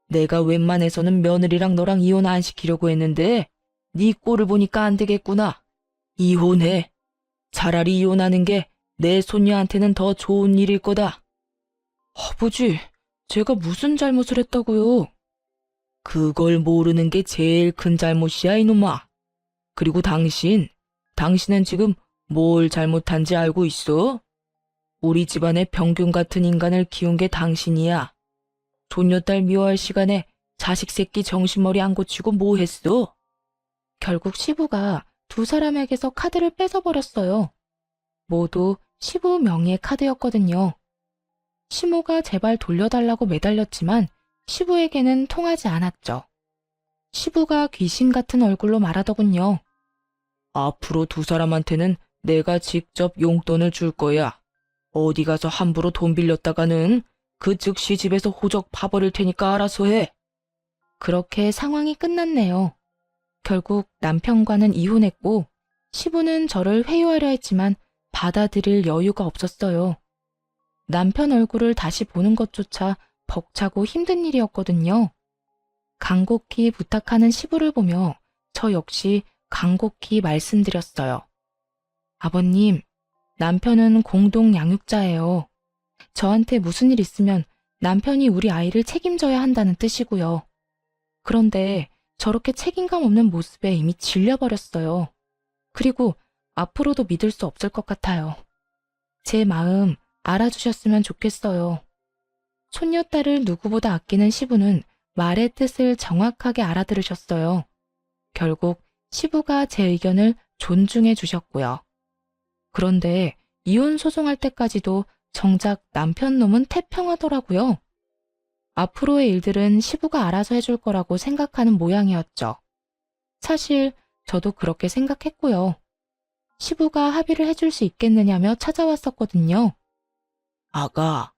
내가 웬만해서는 며느리랑 너랑 이혼 안 시키려고 했는데 네 꼴을 보니까 안 되겠구나. 이혼해. 차라리 이혼하는 게 내 손녀한테는 더 좋은 일일 거다. 아버지, 제가 무슨 잘못을 했다고요? 그걸 모르는 게 제일 큰 잘못이야, 이놈아. 그리고 당신은 지금 뭘 잘못한지 알고 있어? 우리 집안의 병균 같은 인간을 키운 게 당신이야. 손녀딸 미워할 시간에 자식 새끼 정신머리 안 고치고 뭐 했어? 결국 시부가 두 사람에게서 카드를 뺏어버렸어요. 모두 시부 명의의 카드였거든요. 시모가 제발 돌려달라고 매달렸지만 시부에게는 통하지 않았죠. 시부가 귀신 같은 얼굴로 말하더군요. 앞으로 두 사람한테는 내가 직접 용돈을 줄 거야. 어디 가서 함부로 돈 빌렸다가는 그 즉시 집에서 호적 파버릴 테니까 알아서 해. 그렇게 상황이 끝났네요. 결국 남편과는 이혼했고 시부는 저를 회유하려 했지만 받아들일 여유가 없었어요. 남편 얼굴을 다시 보는 것조차 벅차고 힘든 일이었거든요. 간곡히 부탁하는 시부를 보며 저 역시 간곡히 말씀드렸어요. 아버님, 남편은 공동 양육자예요. 저한테 무슨 일 있으면 남편이 우리 아이를 책임져야 한다는 뜻이고요. 그런데 저렇게 책임감 없는 모습에 이미 질려버렸어요. 그리고 앞으로도 믿을 수 없을 것 같아요. 제 마음 알아주셨으면 좋겠어요. 손녀딸을 누구보다 아끼는 시부는 말의 뜻을 정확하게 알아들으셨어요. 결국 시부가 제 의견을 존중해 주셨고요. 그런데 이혼 소송할 때까지도 정작 남편 놈은 태평하더라고요. 앞으로의 일들은 시부가 알아서 해줄 거라고 생각하는 모양이었죠. 사실 저도 그렇게 생각했고요. 시부가 합의를 해줄 수 있겠느냐며 찾아왔었거든요. 아가,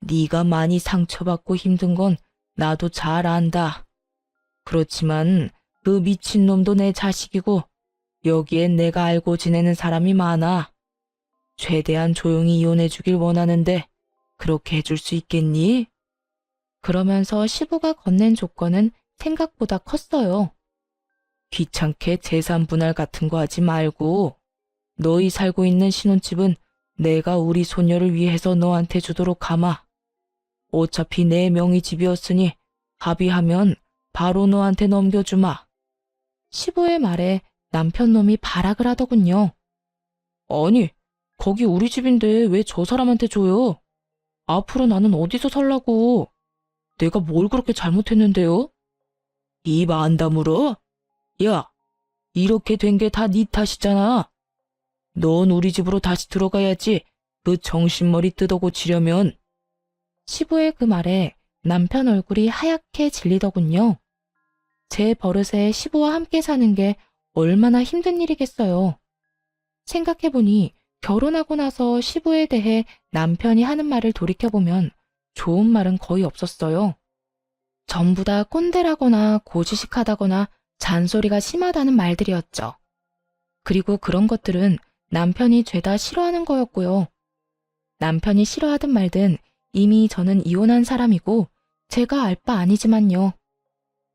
네가 많이 상처받고 힘든 건 나도 잘 안다. 그렇지만 그 미친놈도 내 자식이고 여기엔 내가 알고 지내는 사람이 많아. 최대한 조용히 이혼해주길 원하는데 그렇게 해줄 수 있겠니? 그러면서 시부가 건넨 조건은 생각보다 컸어요. 귀찮게 재산 분할 같은 거 하지 말고 너희 살고 있는 신혼집은 내가 우리 손녀를 위해서 너한테 주도록 하마. 어차피 내 명의 집이었으니 합의하면 바로 너한테 넘겨주마. 시부의 말에 남편 놈이 발악을 하더군요. 아니, 거기 우리 집인데 왜 저 사람한테 줘요? 앞으로 나는 어디서 살라고? 내가 뭘 그렇게 잘못했는데요? 입 안 다물어? 야, 이렇게 된 게 다 네 탓이잖아. 넌 우리 집으로 다시 들어가야지. 그 정신머리 뜯어고치려면. 시부의 그 말에 남편 얼굴이 하얗게 질리더군요. 제 버릇에 시부와 함께 사는 게 얼마나 힘든 일이겠어요. 생각해보니 결혼하고 나서 시부에 대해 남편이 하는 말을 돌이켜보면 좋은 말은 거의 없었어요. 전부 다 꼰대라거나 고지식하다거나 잔소리가 심하다는 말들이었죠. 그리고 그런 것들은 남편이 죄다 싫어하는 거였고요. 남편이 싫어하든 말든 이미 저는 이혼한 사람이고 제가 알 바 아니지만요.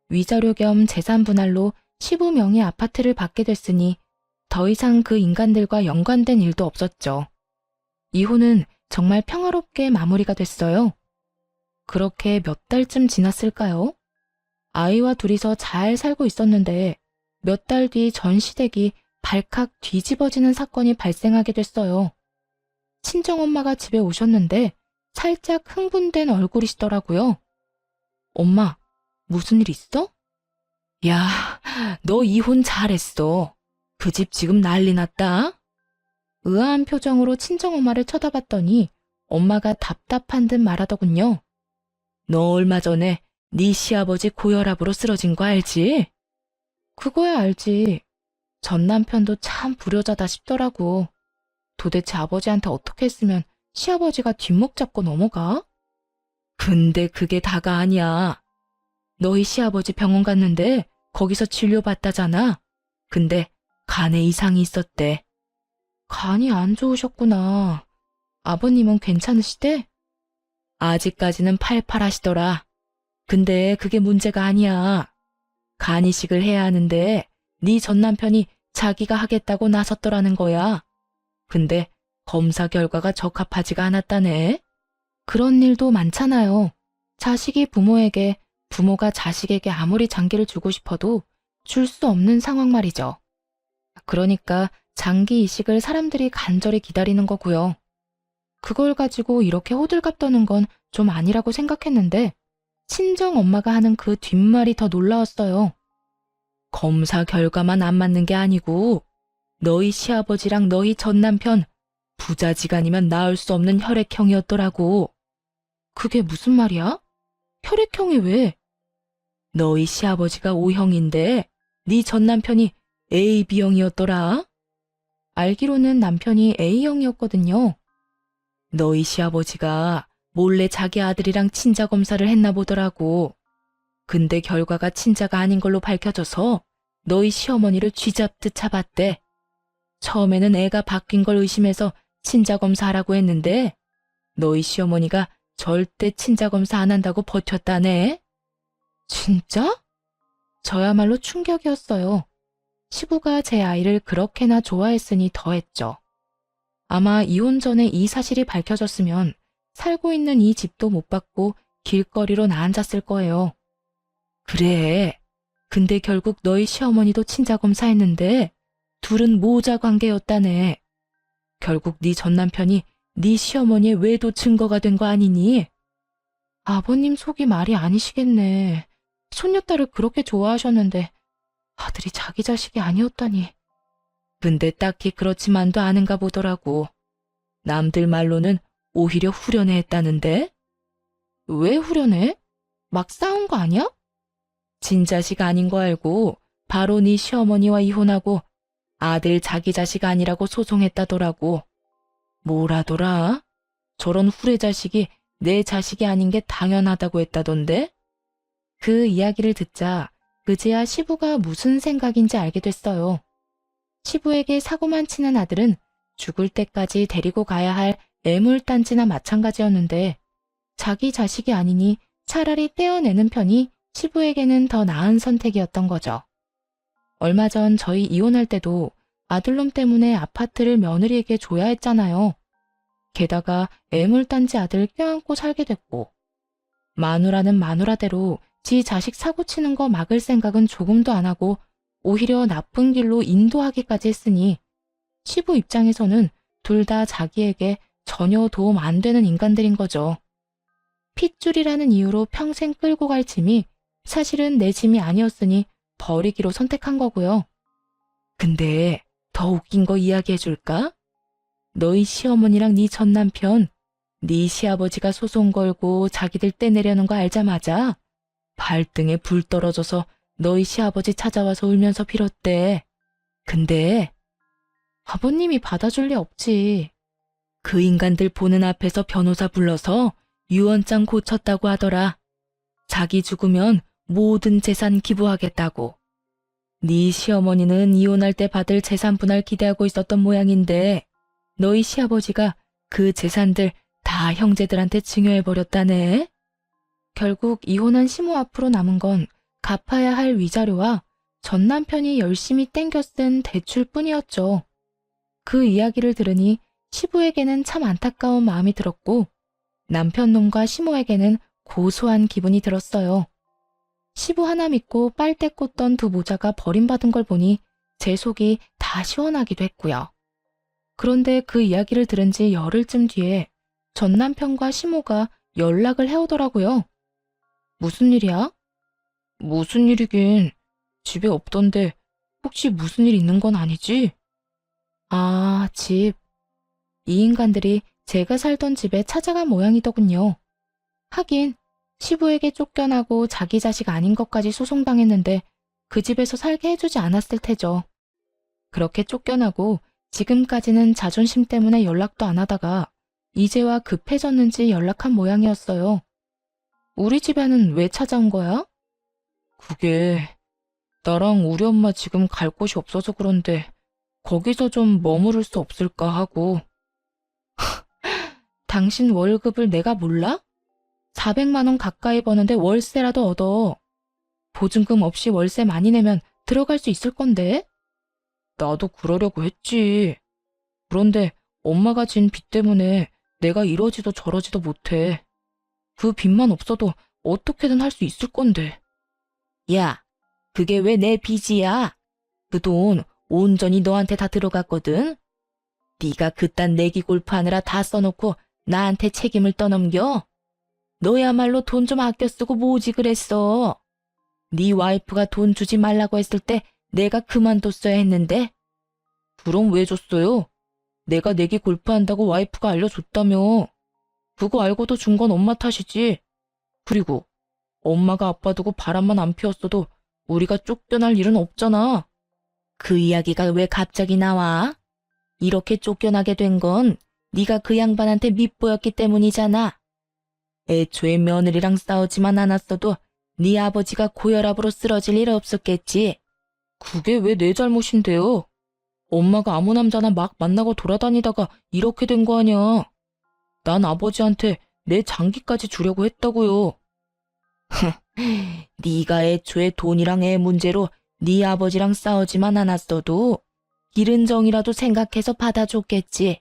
위자료 겸 재산 분할로 시부 명의 아파트를 받게 됐으니 더 이상 그 인간들과 연관된 일도 없었죠. 이혼은 정말 평화롭게 마무리가 됐어요. 그렇게 몇 달쯤 지났을까요? 아이와 둘이서 잘 살고 있었는데 몇 달 뒤 전 시댁이 발칵 뒤집어지는 사건이 발생하게 됐어요. 친정엄마가 집에 오셨는데 살짝 흥분된 얼굴이시더라고요. 엄마, 무슨 일 있어? 야, 너 이혼 잘했어. 그 집 지금 난리 났다. 의아한 표정으로 친정엄마를 쳐다봤더니 엄마가 답답한 듯 말하더군요. 너 얼마 전에 네 시아버지 고혈압으로 쓰러진 거 알지? 그거야 알지. 전 남편도 참 불효자다 싶더라고. 도대체 아버지한테 어떻게 했으면 시아버지가 뒷목 잡고 넘어가? 근데 그게 다가 아니야. 너희 시아버지 병원 갔는데 거기서 진료받다잖아. 근데 간에 이상이 있었대. 간이 안 좋으셨구나. 아버님은 괜찮으시대? 아직까지는 팔팔하시더라. 근데 그게 문제가 아니야. 간 이식을 해야 하는데 네 전 남편이 자기가 하겠다고 나섰더라는 거야. 근데 검사 결과가 적합하지가 않았다네. 그런 일도 많잖아요. 자식이 부모에게, 부모가 자식에게 아무리 장기를 주고 싶어도 줄 수 없는 상황 말이죠. 그러니까 장기 이식을 사람들이 간절히 기다리는 거고요. 그걸 가지고 이렇게 호들갑 떠는 건 좀 아니라고 생각했는데 친정 엄마가 하는 그 뒷말이 더 놀라웠어요. 검사 결과만 안 맞는 게 아니고 너희 시아버지랑 너희 전 남편 부자지간이면 낳을 수 없는 혈액형이었더라고. 그게 무슨 말이야? 혈액형이 왜? 너희 시아버지가 O형인데 네 전 남편이 AB형이었더라. 알기로는 남편이 A형이었거든요. 너희 시아버지가 몰래 자기 아들이랑 친자 검사를 했나 보더라고. 근데 결과가 친자가 아닌 걸로 밝혀져서 너희 시어머니를 쥐잡듯 잡았대. 처음에는 애가 바뀐 걸 의심해서 친자 검사하라고 했는데 너희 시어머니가 절대 친자 검사 안 한다고 버텼다네. 진짜? 저야말로 충격이었어요. 시부가 제 아이를 그렇게나 좋아했으니 더했죠. 아마 이혼 전에 이 사실이 밝혀졌으면 살고 있는 이 집도 못 받고 길거리로 나앉았을 거예요. 그래. 근데 결국 너희 시어머니도 친자 검사했는데 둘은 모자 관계였다네. 결국 네 전 남편이 네 시어머니의 외도 증거가 된 거 아니니? 아버님 속이 말이 아니시겠네. 손녀딸을 그렇게 좋아하셨는데 아들이 자기 자식이 아니었다니. 근데 딱히 그렇지만도 않은가 보더라고. 남들 말로는 오히려 후련해 했다는데? 왜 후련해? 막 싸운 거 아니야? 진자식 아닌 거 알고 바로 네 시어머니와 이혼하고 아들 자기 자식 아니라고 소송했다더라고. 뭐라더라? 저런 후레자식이 내 자식이 아닌 게 당연하다고 했다던데? 그 이야기를 듣자 그제야 시부가 무슨 생각인지 알게 됐어요. 시부에게 사고만 치는 아들은 죽을 때까지 데리고 가야 할 애물단지나 마찬가지였는데 자기 자식이 아니니 차라리 떼어내는 편이 시부에게는 더 나은 선택이었던 거죠. 얼마 전 저희 이혼할 때도 아들놈 때문에 아파트를 며느리에게 줘야 했잖아요. 게다가 애물단지 아들 껴안고 살게 됐고 마누라는 마누라대로 지 자식 사고치는 거 막을 생각은 조금도 안 하고 오히려 나쁜 길로 인도하기까지 했으니 시부 입장에서는 둘 다 자기에게 전혀 도움 안 되는 인간들인 거죠. 핏줄이라는 이유로 평생 끌고 갈 짐이 사실은 내 짐이 아니었으니 버리기로 선택한 거고요. 근데 더 웃긴 거 이야기해 줄까? 너희 시어머니랑 네 전 남편, 네 시아버지가 소송 걸고 자기들 떼내려는 거 알자마자 발등에 불 떨어져서 너희 시아버지 찾아와서 울면서 빌었대. 근데 아버님이 받아줄 리 없지. 그 인간들 보는 앞에서 변호사 불러서 유언장 고쳤다고 하더라. 자기 죽으면 모든 재산 기부하겠다고. 네 시어머니는 이혼할 때 받을 재산 분할 기대하고 있었던 모양인데 너희 시아버지가 그 재산들 다 형제들한테 증여해버렸다네. 결국 이혼한 시모 앞으로 남은 건 갚아야 할 위자료와 전 남편이 열심히 땡겨 쓴 대출뿐이었죠. 그 이야기를 들으니 시부에게는 참 안타까운 마음이 들었고 남편 놈과 시모에게는 고소한 기분이 들었어요. 시부 하나 믿고 빨대 꽂던 두 모자가 버림받은 걸 보니 제 속이 다 시원하기도 했고요. 그런데 그 이야기를 들은 지 열흘쯤 뒤에 전 남편과 시모가 연락을 해오더라고요. 무슨 일이야? 무슨 일이긴. 집에 없던데 혹시 무슨 일 있는 건 아니지? 아, 집. 이 인간들이 제가 살던 집에 찾아간 모양이더군요. 하긴 시부에게 쫓겨나고 자기 자식 아닌 것까지 소송당했는데 그 집에서 살게 해주지 않았을 테죠. 그렇게 쫓겨나고 지금까지는 자존심 때문에 연락도 안 하다가 이제와 급해졌는지 연락한 모양이었어요. 우리 집에는 왜 찾아온 거야? 그게 나랑 우리 엄마 지금 갈 곳이 없어서 그런데 거기서 좀 머무를 수 없을까 하고. 당신 월급을 내가 몰라? 400만 원 가까이 버는데 월세라도 얻어. 보증금 없이 월세 많이 내면 들어갈 수 있을 건데? 나도 그러려고 했지. 그런데 엄마가 진 빚 때문에 내가 이러지도 저러지도 못해. 그 빚만 없어도 어떻게든 할 수 있을 건데. 야, 그게 왜 내 빚이야? 그 돈 온전히 너한테 다 들어갔거든? 네가 그딴 내기 골프하느라 다 써놓고 나한테 책임을 떠넘겨? 너야말로 돈 좀 아껴 쓰고 뭐지 그랬어. 네 와이프가 돈 주지 말라고 했을 때 내가 그만뒀어야 했는데. 그럼 왜 줬어요? 내가 내기 골프한다고 와이프가 알려줬다며. 그거 알고도 준 건 엄마 탓이지. 그리고 엄마가 아빠 두고 바람만 안 피웠어도 우리가 쫓겨날 일은 없잖아. 그 이야기가 왜 갑자기 나와? 이렇게 쫓겨나게 된 건 네가 그 양반한테 밉보였기 때문이잖아. 애초에 며느리랑 싸우지만 않았어도 네 아버지가 고혈압으로 쓰러질 일 없었겠지. 그게 왜 내 잘못인데요? 엄마가 아무 남자나 막 만나고 돌아다니다가 이렇게 된 거 아니야. 난 아버지한테 내 장기까지 주려고 했다고요. 네가 애초에 돈이랑 애 문제로 네 아버지랑 싸우지만 않았어도 기른 정이라도 생각해서 받아줬겠지.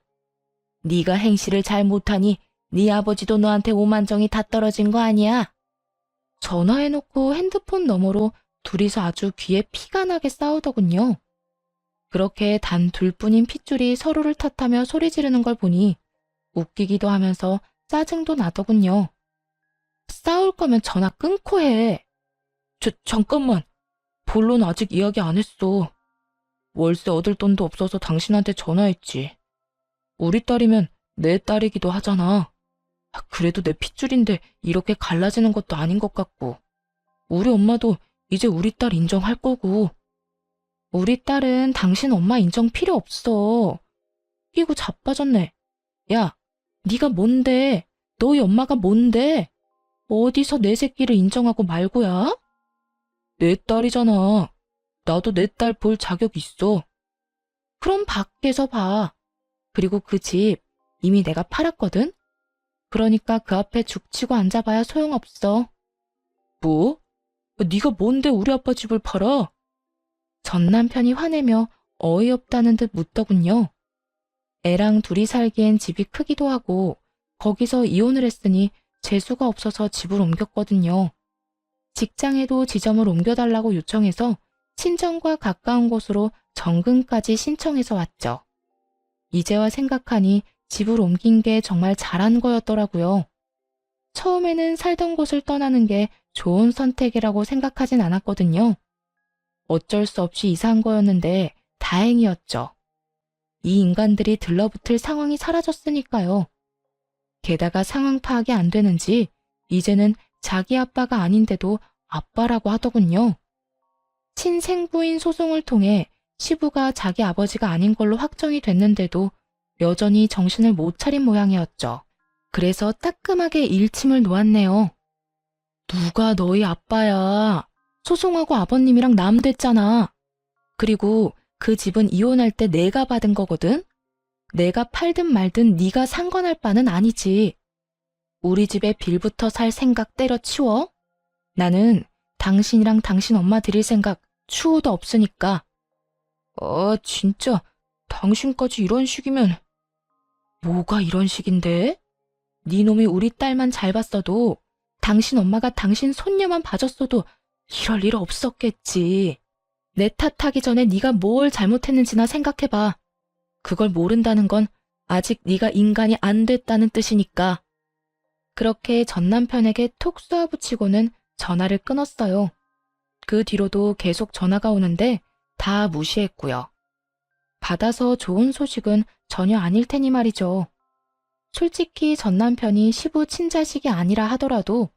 네가 행실을 잘 못하니 네 아버지도 너한테 오만정이 다 떨어진 거 아니야? 전화해놓고 핸드폰 너머로 둘이서 아주 귀에 피가 나게 싸우더군요. 그렇게 단 둘뿐인 핏줄이 서로를 탓하며 소리 지르는 걸 보니 웃기기도 하면서 짜증도 나더군요. 싸울 거면 전화 끊고 해. 잠깐만. 본론 아직 이야기 안 했어. 월세 얻을 돈도 없어서 당신한테 전화했지. 우리 딸이면 내 딸이기도 하잖아. 그래도 내 핏줄인데 이렇게 갈라지는 것도 아닌 것 같고. 우리 엄마도 이제 우리 딸 인정할 거고. 우리 딸은 당신 엄마 인정 필요 없어. 끼고 자빠졌네. 야, 네가 뭔데? 너희 엄마가 뭔데? 어디서 내 새끼를 인정하고 말고야? 내 딸이잖아. 나도 내 딸 볼 자격 있어. 그럼 밖에서 봐. 그리고 그 집 이미 내가 팔았거든? 그러니까 그 앞에 죽치고 앉아봐야 소용없어. 뭐? 네가 뭔데 우리 아빠 집을 팔아? 전 남편이 화내며 어이없다는 듯 묻더군요. 애랑 둘이 살기엔 집이 크기도 하고 거기서 이혼을 했으니 재수가 없어서 집을 옮겼거든요. 직장에도 지점을 옮겨달라고 요청해서 친정과 가까운 곳으로 정근까지 신청해서 왔죠. 이제와 생각하니 집을 옮긴 게 정말 잘한 거였더라고요. 처음에는 살던 곳을 떠나는 게 좋은 선택이라고 생각하진 않았거든요. 어쩔 수 없이 이사한 거였는데 다행이었죠. 이 인간들이 들러붙을 상황이 사라졌으니까요. 게다가 상황 파악이 안 되는지 이제는 자기 아빠가 아닌데도 아빠라고 하더군요. 친생부인 소송을 통해 시부가 자기 아버지가 아닌 걸로 확정이 됐는데도 여전히 정신을 못 차린 모양이었죠. 그래서 따끔하게 일침을 놓았네요. 누가 너희 아빠야. 소송하고 아버님이랑 남 됐잖아. 그리고 그 집은 이혼할 때 내가 받은 거거든. 내가 팔든 말든 네가 상관할 바는 아니지. 우리 집에 빌부터 살 생각 때려치워. 나는 당신이랑 당신 엄마 드릴 생각 추호도 없으니까. 진짜 당신까지 이런 식이면. 뭐가 이런 식인데? 네 놈이 우리 딸만 잘 봤어도 당신 엄마가 당신 손녀만 봐줬어도 이럴 일 없었겠지. 내 탓하기 전에 네가 뭘 잘못했는지나 생각해봐. 그걸 모른다는 건 아직 네가 인간이 안 됐다는 뜻이니까. 그렇게 전 남편에게 톡 쏘아붙이고는 전화를 끊었어요. 그 뒤로도 계속 전화가 오는데 다 무시했고요. 받아서 좋은 소식은 전혀 아닐 테니 말이죠. 솔직히 전 남편이 시부 친자식이 아니라 하더라도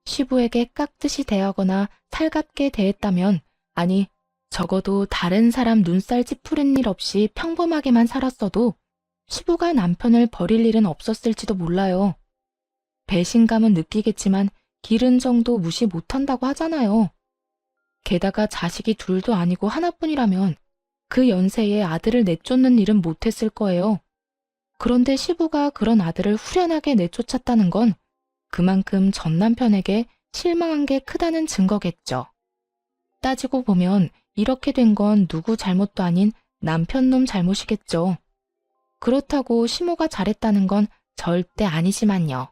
시부에게 깍듯이 대하거나 살갑게 대했다면, 아니 적어도 다른 사람 눈살 찌푸린 일 없이 평범하게만 살았어도 시부가 남편을 버릴 일은 없었을지도 몰라요. 배신감은 느끼겠지만 기른 정도 무시 못한다고 하잖아요. 게다가 자식이 둘도 아니고 하나뿐이라면 그 연세에 아들을 내쫓는 일은 못했을 거예요. 그런데 시부가 그런 아들을 후련하게 내쫓았다는 건 그만큼 전 남편에게 실망한 게 크다는 증거겠죠. 따지고 보면 이렇게 된 건 누구 잘못도 아닌 남편놈 잘못이겠죠. 그렇다고 시모가 잘했다는 건 절대 아니지만요.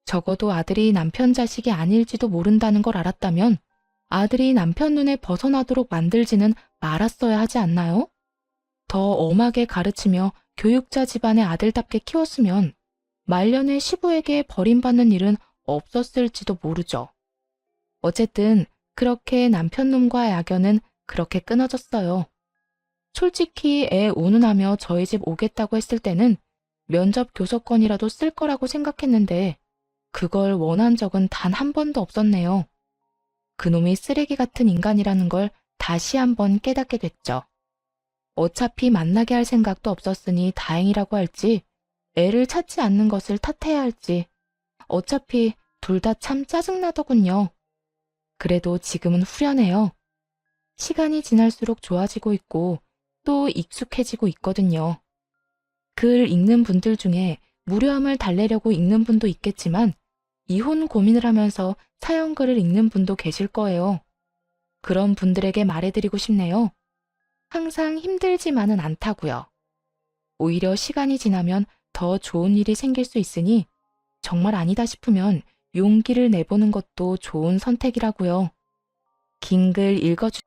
적어도 아들이 남편 자식이 아닐지도 모른다는 걸 알았다면 아들이 남편 눈에 벗어나도록 만들지는 말았어야 하지 않나요? 더 엄하게 가르치며 교육자 집안의 아들답게 키웠으면 말년에 시부에게 버림받는 일은 없었을지도 모르죠. 어쨌든 그렇게 남편놈과의 악연은 그렇게 끊어졌어요. 솔직히 애 운운하며 저희 집 오겠다고 했을 때는 면접 교섭권이라도 쓸 거라고 생각했는데 그걸 원한 적은 단 한 번도 없었네요. 그놈이 쓰레기 같은 인간이라는 걸 다시 한번 깨닫게 됐죠. 어차피 만나게 할 생각도 없었으니 다행이라고 할지, 애를 찾지 않는 것을 탓해야 할지, 어차피 둘 다 참 짜증나더군요. 그래도 지금은 후련해요. 시간이 지날수록 좋아지고 있고 또 익숙해지고 있거든요. 글 읽는 분들 중에 무료함을 달래려고 읽는 분도 있겠지만 이혼 고민을 하면서 사연글을 읽는 분도 계실 거예요. 그런 분들에게 말해드리고 싶네요. 항상 힘들지만은 않다고요. 오히려 시간이 지나면 더 좋은 일이 생길 수 있으니 정말 아니다 싶으면 용기를 내보는 것도 좋은 선택이라고요. 긴 글 읽어주